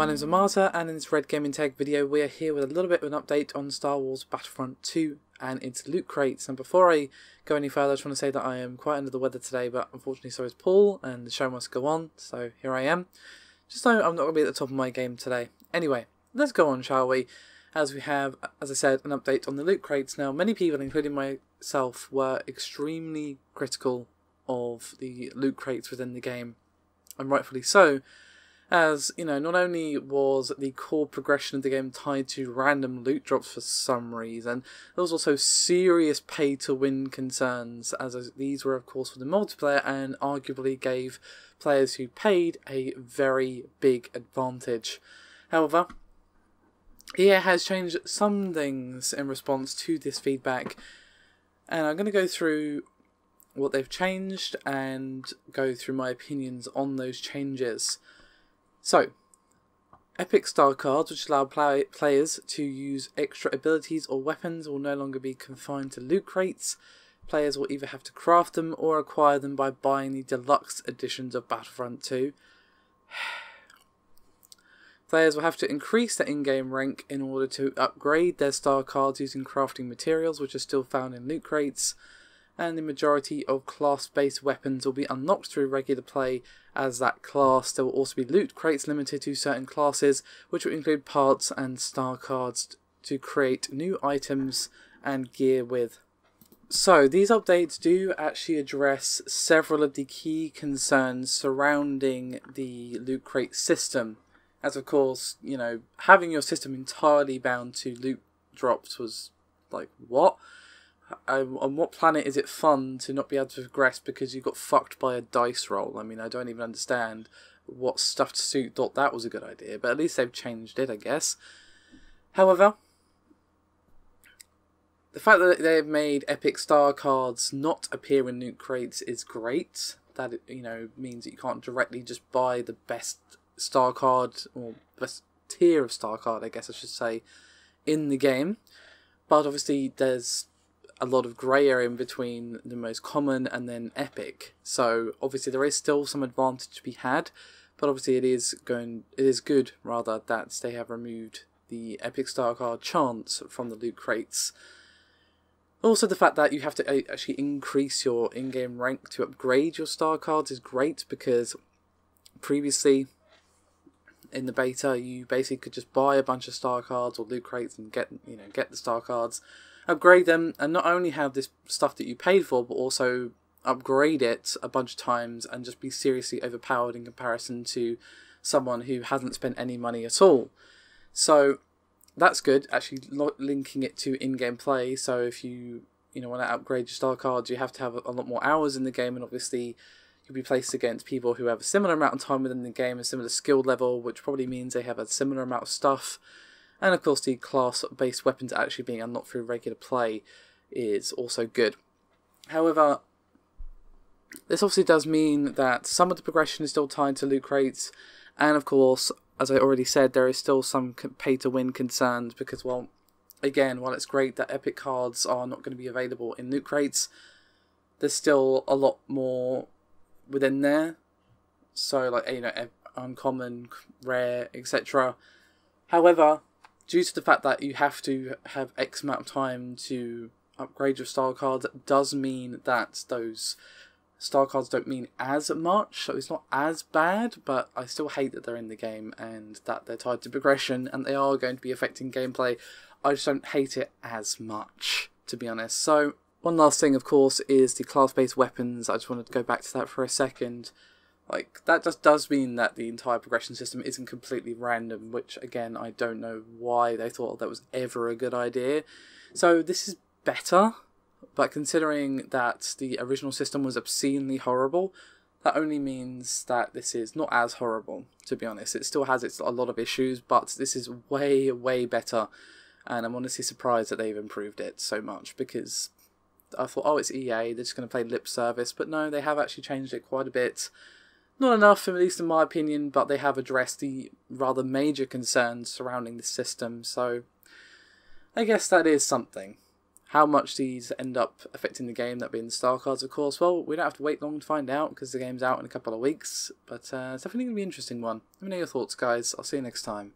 My name is Amata, and in this Red Gaming Tech video we are here with a little bit of an update on Star Wars Battlefront 2 and its loot crates. And before I go any further, I just want to say that I am quite under the weather today, but unfortunately so is Paul, and the show must go on, so here I am. Just know I'm not going to be at the top of my game today. Anyway, let's go on, shall we? As we have, as I said, an update on the loot crates. Now, many people, including myself, were extremely critical of the loot crates within the game, and rightfully so. As, you know, not only was the core progression of the game tied to random loot drops for some reason, there was also serious pay-to-win concerns, as these were of course for the multiplayer and arguably gave players who paid a very big advantage. However, EA has changed some things in response to this feedback, and I'm going to go through what they've changed and go through my opinions on those changes. So, Epic Star Cards, which allow players to use extra abilities or weapons, will no longer be confined to loot crates. Players will either have to craft them or acquire them by buying the deluxe editions of Battlefront 2. Players will have to increase their in-game rank in order to upgrade their star cards using crafting materials, which are still found in loot crates. And the majority of class-based weapons will be unlocked through regular play as that class. There will also be loot crates limited to certain classes, which will include parts and star cards to create new items and gear with. So, these updates do actually address several of the key concerns surrounding the loot crate system. As of course, you know, having your system entirely bound to loot drops was like, what? On what planet is it fun to not be able to progress because you got fucked by a dice roll? I mean, I don't even understand what stuffed suit thought that was a good idea, but at least they've changed it, I guess. However, the fact that they've made Epic Star Cards not appear in loot crates is great. That, you know, means that you can't directly just buy the best star card, or best tier of star card, I guess I should say, in the game. But obviously there's a lot of grey area in between the most common and then epic. So obviously there is still some advantage to be had, but obviously it is good rather that they have removed the epic star card chance from the loot crates. Also, the fact that you have to actually increase your in-game rank to upgrade your star cards is great, because previously in the beta you basically could just buy a bunch of star cards or loot crates and get the star cards, upgrade them, and not only have this stuff that you paid for, but also upgrade it a bunch of times and just be seriously overpowered in comparison to someone who hasn't spent any money at all. So that's good, actually linking it to in-game play. So if you want to upgrade your star cards, you have to have a lot more hours in the game, and obviously you'll be placed against people who have a similar amount of time within the game, a similar skill level, which probably means they have a similar amount of stuff. And of course the class-based weapons actually being unlocked through regular play is also good. However, this obviously does mean that some of the progression is still tied to loot crates, and of course, as I already said, there is still some pay-to-win concerns, because, well, again, while it's great that epic cards are not going to be available in loot crates, there's still a lot more within there. So, like, uncommon, rare, etc. However, due to the fact that you have to have X amount of time to upgrade your star cards, does mean that those star cards don't mean as much, so it's not as bad, but I still hate that they're in the game and that they're tied to progression, and they are going to be affecting gameplay. I just don't hate it as much, to be honest. So, one last thing, of course, is the class-based weapons. I just wanted to go back to that for a second. Like, that just does mean that the entire progression system isn't completely random, which, again, I don't know why they thought that was ever a good idea. So this is better, but considering that the original system was obscenely horrible, that only means that this is not as horrible, to be honest. It still has a lot of issues, but this is way, way better, and I'm honestly surprised that they've improved it so much, because I thought, oh, it's EA, they're just going to play lip service, but no, they have actually changed it quite a bit. Not enough, at least in my opinion, but they have addressed the rather major concerns surrounding the system, so I guess that is something. How much these end up affecting the game, that being the star cards, of course, well, we don't have to wait long to find out because the game's out in a couple of weeks. But it's definitely going to be an interesting one. Let me know your thoughts, guys. I'll see you next time.